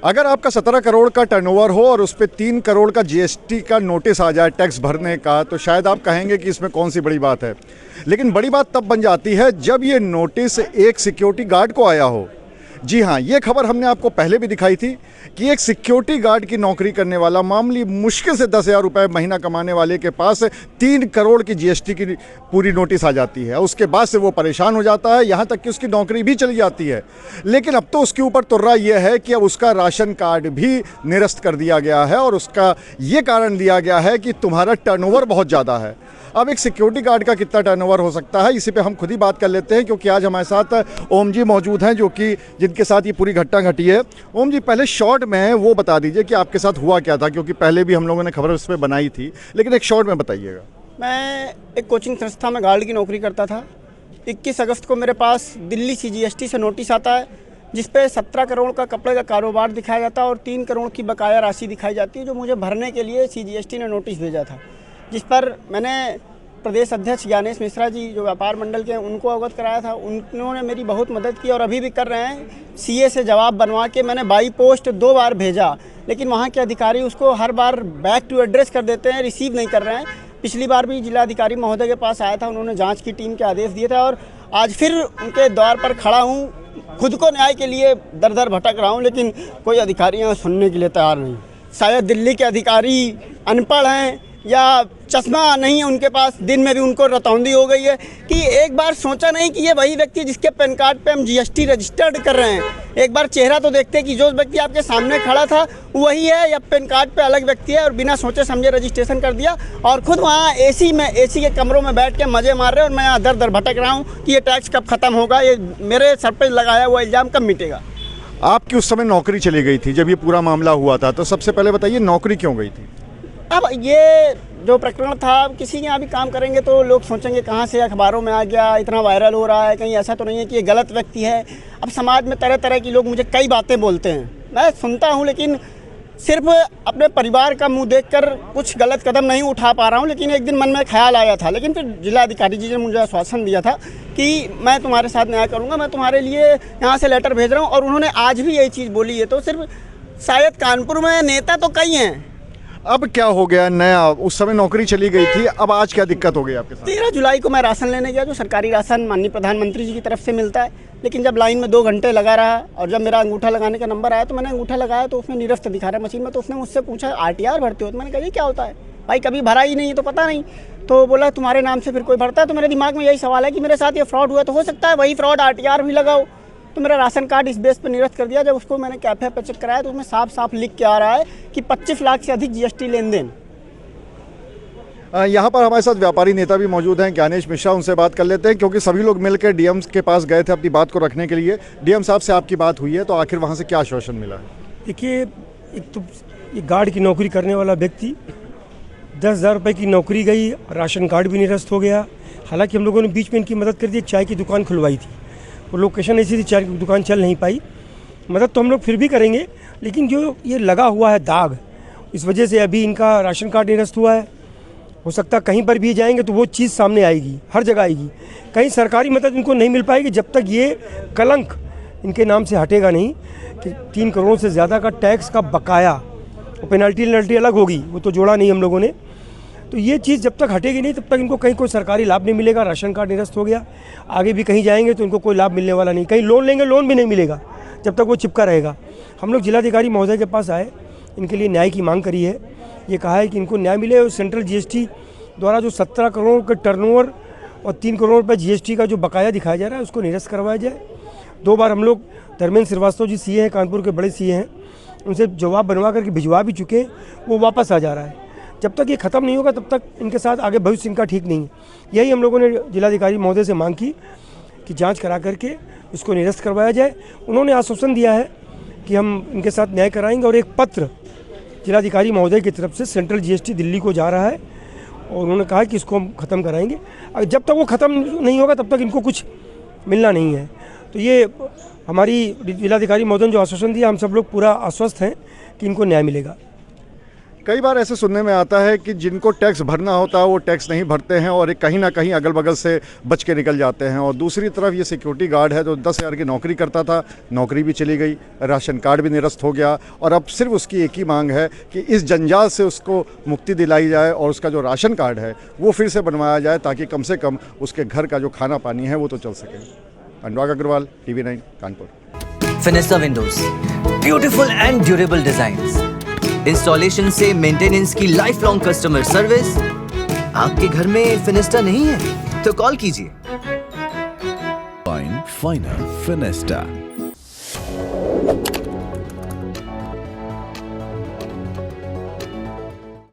अगर आपका 17 करोड़ का टर्नओवर हो और उस पर 3 करोड़ का जीएसटी का नोटिस आ जाए टैक्स भरने का, तो शायद आप कहेंगे कि इसमें कौन सी बड़ी बात है। लेकिन बड़ी बात तब बन जाती है जब ये नोटिस एक सिक्योरिटी गार्ड को आया हो। जी हाँ, ये खबर हमने आपको पहले भी दिखाई थी कि एक सिक्योरिटी गार्ड की नौकरी करने वाला मामूली मुश्किल से 10,000 रुपये महीना कमाने वाले के पास 3 करोड़ की जीएसटी की पूरी नोटिस आ जाती है। उसके बाद से वो परेशान हो जाता है, यहाँ तक कि उसकी नौकरी भी चली जाती है। लेकिन अब तो उसके ऊपर तुर्रा ये है कि अब उसका राशन कार्ड भी निरस्त कर दिया गया है और उसका ये कारण दिया गया है कि तुम्हारा टर्नओवर बहुत ज़्यादा है। अब एक सिक्योरिटी गार्ड का कितना टर्नओवर हो सकता है, इसी पे हम खुद ही बात कर लेते हैं, क्योंकि आज हमारे साथ ओम जी मौजूद हैं, जो कि जिनके साथ ये पूरी घटना घटी है। ओम जी, पहले शॉर्ट में वो बता दीजिए कि आपके साथ हुआ क्या था, क्योंकि पहले भी हम लोगों ने खबर उस पर बनाई थी, लेकिन एक शॉर्ट में बताइएगा। मैं एक कोचिंग संस्था में गार्ड की नौकरी करता था। 21 अगस्त को मेरे पास दिल्ली CGST से नोटिस आता है, जिस पे 17 करोड़ का कपड़े का कारोबार दिखाया जाता है और 3 करोड़ की बकाया राशि दिखाई जाती है, जो मुझे भरने के लिए CGST ने नोटिस भेजा था। जिस पर मैंने प्रदेश अध्यक्ष ज्ञानेश मिश्रा जी, जो व्यापार मंडल के हैं, उनको अवगत कराया था। उन्होंने मेरी बहुत मदद की और अभी भी कर रहे हैं। CA से जवाब बनवा के मैंने बाई पोस्ट 2 बार भेजा, लेकिन वहाँ के अधिकारी उसको हर बार बैक टू एड्रेस कर देते हैं, रिसीव नहीं कर रहे हैं। पिछली बार भी जिलाधिकारी महोदय के पास आया था, उन्होंने जाँच की टीम के आदेश दिए थे और आज फिर उनके द्वार पर खड़ा हूँ। खुद को न्याय के लिए दर दर भटक रहा हूँ, लेकिन कोई अधिकारी यहाँ सुनने के लिए तैयार नहीं। शायद दिल्ली के अधिकारी अनपढ़ हैं या चश्मा नहीं है उनके पास। दिन में भी उनको रतौंदी हो गई है कि एक बार सोचा नहीं कि ये वही व्यक्ति जिसके पैन कार्ड पे हम GST रजिस्टर्ड कर रहे हैं। एक बार चेहरा तो देखते कि जो व्यक्ति आपके सामने खड़ा था वही है या पैन कार्ड पे अलग व्यक्ति है, और बिना सोचे समझे रजिस्ट्रेशन कर दिया और खुद वहाँ AC के कमरों में बैठ के मज़े मार रहे हैं। और मैं यहाँ दर दर भटक रहा हूँ कि ये टैक्स कब ख़त्म होगा, ये मेरे सर पर लगाया हुआ इल्ज़ाम कब मिटेगा। आपकी उस समय नौकरी चली गई थी जब ये पूरा मामला हुआ था, तो सबसे पहले बताइए नौकरी क्यों गई थी? अब ये जो प्रकरण था, किसी के यहाँ भी काम करेंगे तो लोग सोचेंगे कहाँ से अखबारों में आ गया, इतना वायरल हो रहा है, कहीं ऐसा तो नहीं है कि ये गलत व्यक्ति है। अब समाज में तरह तरह के लोग मुझे कई बातें बोलते हैं, मैं सुनता हूँ, लेकिन सिर्फ अपने परिवार का मुंह देखकर कुछ गलत कदम नहीं उठा पा रहा हूँ। लेकिन एक दिन मन में ख्याल आया था, लेकिन फिर जिलाधिकारी जी ने मुझे आश्वासन दिया था कि मैं तुम्हारे साथ न्याय करूँगा, मैं तुम्हारे लिए यहाँ से लेटर भेज रहा हूँ। और उन्होंने आज भी यही चीज़ बोली है। तो सिर्फ शायद कानपुर में नेता तो कई हैं। अब क्या हो गया नया? उस समय नौकरी चली गई थी, अब आज क्या दिक्कत हो गई आपके साथ? 13 जुलाई को मैं राशन लेने गया, जो सरकारी राशन माननीय प्रधानमंत्री जी की तरफ से मिलता है। लेकिन जब लाइन में 2 घंटे लगा रहा और जब मेरा अंगूठा लगाने का नंबर आया तो मैंने अंगूठा लगाया तो उसमें निरस्त दिखा रहा मशीन में। तो उसने मुझसे पूछा RTR भरते हो? तो मैंने कहा ये क्या होता है भाई, कभी भरा ही नहीं है तो पता नहीं। तो बोला तुम्हारे नाम से फिर कोई भरता है? तो मेरे दिमाग में यही सवाल है कि मेरे साथ ये फ्रॉड हुआ, तो हो सकता है वही फ्रॉड RTR भी लगाओ। तो मेरा राशन कार्ड इस बेस पर निरस्त कर दिया। जब उसको मैंने कैफे पे चेक कराया तो उसमें साफ साफ लिख के आ रहा है कि 25 लाख से अधिक GST लेन देन। यहाँ पर हमारे साथ व्यापारी नेता भी मौजूद हैं, ज्ञानेश मिश्रा, उनसे बात कर लेते हैं, क्योंकि सभी लोग मिलकर DM के पास गए थे अपनी बात को रखने के लिए। DM साहब से आपकी बात हुई है, तो आखिर वहाँ से क्या आश्वासन मिला है? देखिए, एक तो ये गार्ड की नौकरी करने वाला व्यक्ति 10,000 रुपये की नौकरी गई, राशन कार्ड भी निरस्त हो गया। हालांकि हम लोगों ने बीच में इनकी मदद कर दी, एक चाय की दुकान खुलवाई थी, वो लोकेशन ऐसी थी चाय की दुकान चल नहीं पाई। मदद तो हम लोग फिर भी करेंगे, लेकिन जो ये लगा हुआ है दाग, इस वजह से अभी इनका राशन कार्ड निरस्त हुआ है। हो सकता है कहीं पर भी जाएंगे तो वो चीज़ सामने आएगी, हर जगह आएगी। कहीं सरकारी मदद इनको नहीं मिल पाएगी जब तक ये कलंक इनके नाम से हटेगा नहीं कि 3 करोड़ से ज़्यादा का टैक्स का बकाया, वो पेनल्टी अलग होगी, वो तो जोड़ा नहीं हम लोगों ने। तो ये चीज़ जब तक हटेगी नहीं तब तक इनको कहीं कोई सरकारी लाभ नहीं मिलेगा। राशन कार्ड निरस्त हो गया, आगे भी कहीं जाएंगे तो इनको कोई लाभ मिलने वाला नहीं। कहीं लोन लेंगे, लोन भी नहीं मिलेगा जब तक वो चिपका रहेगा। हम लोग जिलाधिकारी महोदय के पास आए, इनके लिए न्याय की मांग करी है। ये कहा है कि इनको न्याय मिले और सेंट्रल GST द्वारा जो 17 करोड़ का टर्नओवर और 3 करोड़ रुपये GST का जो बकाया दिखाया जा रहा है उसको निरस्त करवाया जाए। 2 बार हम लोग धर्मेंद्र श्रीवास्तव जी CA हैं, कानपुर के बड़े CA हैं, उनसे जवाब बनवा करके भिजवा भी चुके, वो वापस आ जा रहा है। जब तक ये ख़त्म नहीं होगा तब तक इनके साथ आगे भविष्य इनका ठीक नहीं है। यही हम लोगों ने जिलाधिकारी महोदय से मांग की कि जाँच करा करके इसको निरस्त करवाया जाए। उन्होंने आश्वासन दिया है कि हम इनके साथ न्याय कराएंगे और एक पत्र जिलाधिकारी महोदय की तरफ से सेंट्रल GST दिल्ली को जा रहा है और उन्होंने कहा कि इसको हम ख़त्म कराएंगे। अगर जब तक वो ख़त्म नहीं होगा तब तक इनको कुछ मिलना नहीं है। तो ये हमारी जिलाधिकारी महोदय ने जो आश्वासन दिया, हम सब लोग पूरा आश्वस्त हैं कि इनको न्याय मिलेगा। कई बार ऐसे सुनने में आता है कि जिनको टैक्स भरना होता है वो टैक्स नहीं भरते हैं और एक कहीं ना कहीं अगल बगल से बच के निकल जाते हैं। और दूसरी तरफ ये सिक्योरिटी गार्ड है जो 10,000 की नौकरी करता था, नौकरी भी चली गई, राशन कार्ड भी निरस्त हो गया और अब सिर्फ उसकी एक ही मांग है कि इस जंजाल से उसको मुक्ति दिलाई जाए और उसका जो राशन कार्ड है वो फिर से बनवाया जाए ताकि कम से कम उसके घर का जो खाना पानी है वो तो चल सके। Anurag Agrawal, TV9 Kanpur. Fenesta windows, beautiful and durable designs, installation से मेंटेनेंस की लाइफ लॉन्ग कस्टमर सर्विस। आपके घर में फिनिस्टा नहीं है तो कॉल कीजिए। Find Finer Finesta.